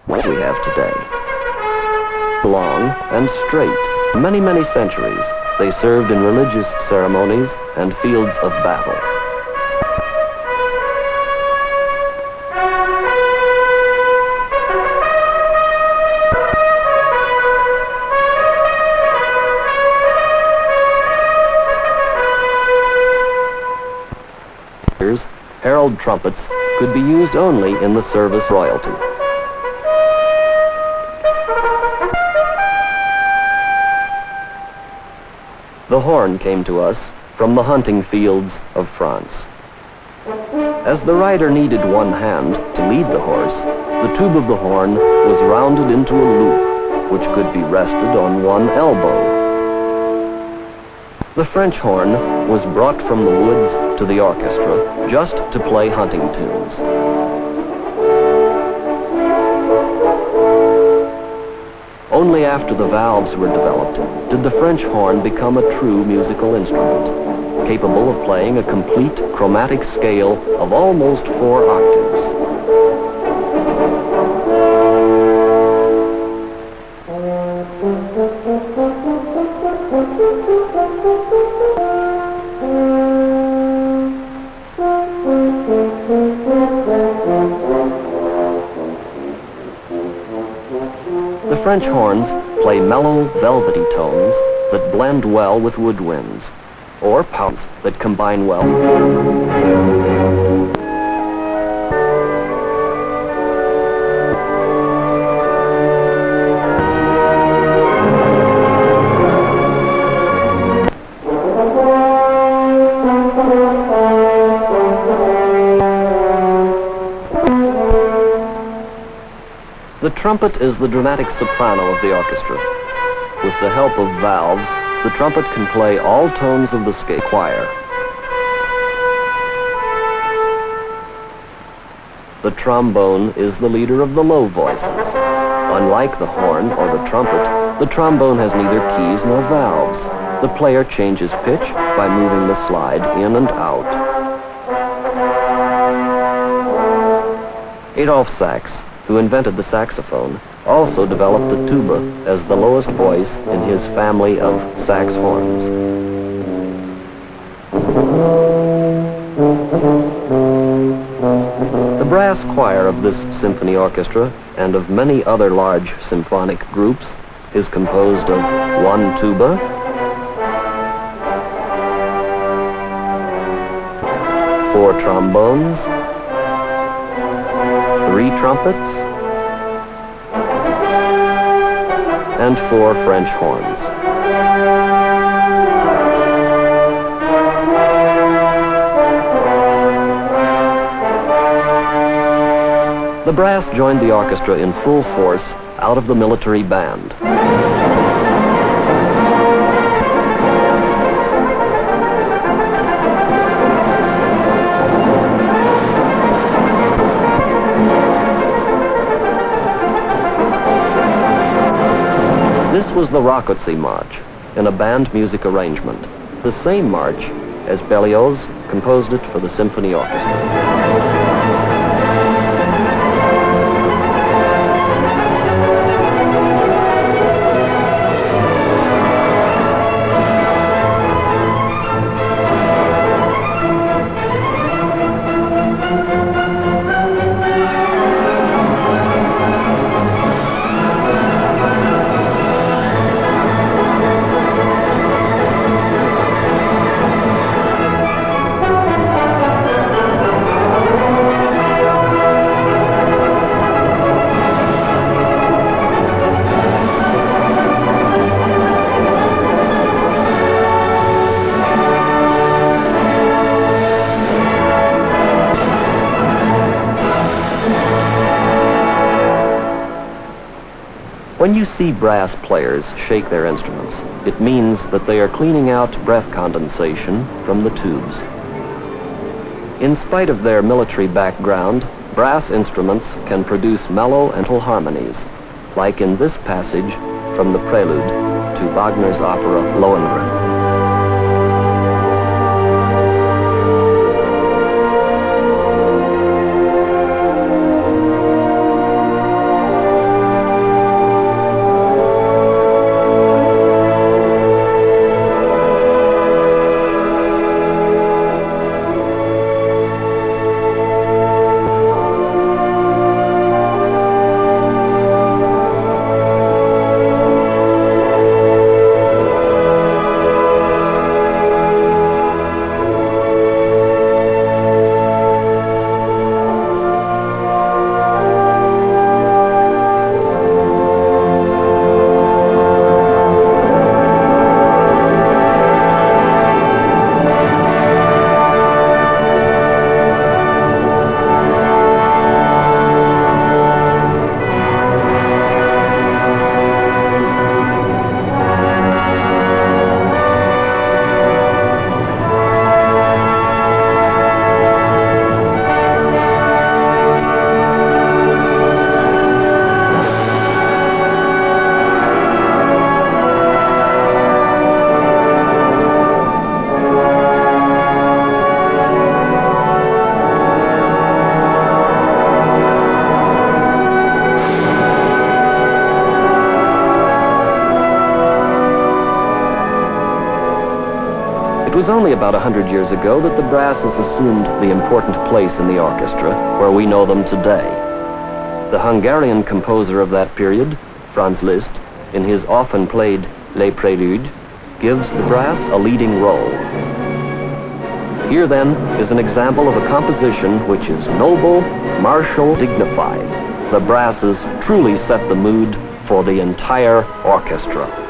we have today. Long and straight. Many, many centuries, they served in religious ceremonies and fields of battle. Herald trumpets could be used only in the service royalty. The horn came to us from the hunting fields of France. As the rider needed one hand to lead the horse, the tube of the horn was rounded into a loop, which could be rested on one elbow. The French horn was brought from the woods to the orchestra just to play hunting tunes. Only after the valves were developed did the French horn become a true musical instrument, capable of playing a complete chromatic scale of almost 4 octaves. The French horns play mellow, velvety tones that blend well with woodwinds, or pounds that combine well. The trumpet is the dramatic soprano of the orchestra. With the help of valves, the trumpet can play all tones of the scale choir. The trombone is the leader of the low voices. Unlike the horn or the trumpet, the trombone has neither keys nor valves. The player changes pitch by moving the slide in and out. Adolphe Sax, who invented the saxophone, also developed the tuba as the lowest voice in his family of sax horns. The brass choir of this symphony orchestra and of many other large symphonic groups is composed of 1 tuba, 4 trombones, 3 trumpets, and 4 French horns. The brass joined the orchestra in full force out of the military band. This was the Rakoczy March, in a band music arrangement, the same march as Berlioz composed it for the symphony orchestra. When you see brass players shake their instruments, it means that they are cleaning out breath condensation from the tubes. In spite of their military background, brass instruments can produce mellow and full harmonies, like in this passage from the prelude to Wagner's opera Lohengrin. It was only about 100 years ago that the brasses assumed the important place in the orchestra where we know them today. The Hungarian composer of that period, Franz Liszt, in his often played Les Préludes, gives the brass a leading role. Here then is an example of a composition which is noble, martial, dignified. The brasses truly set the mood for the entire orchestra.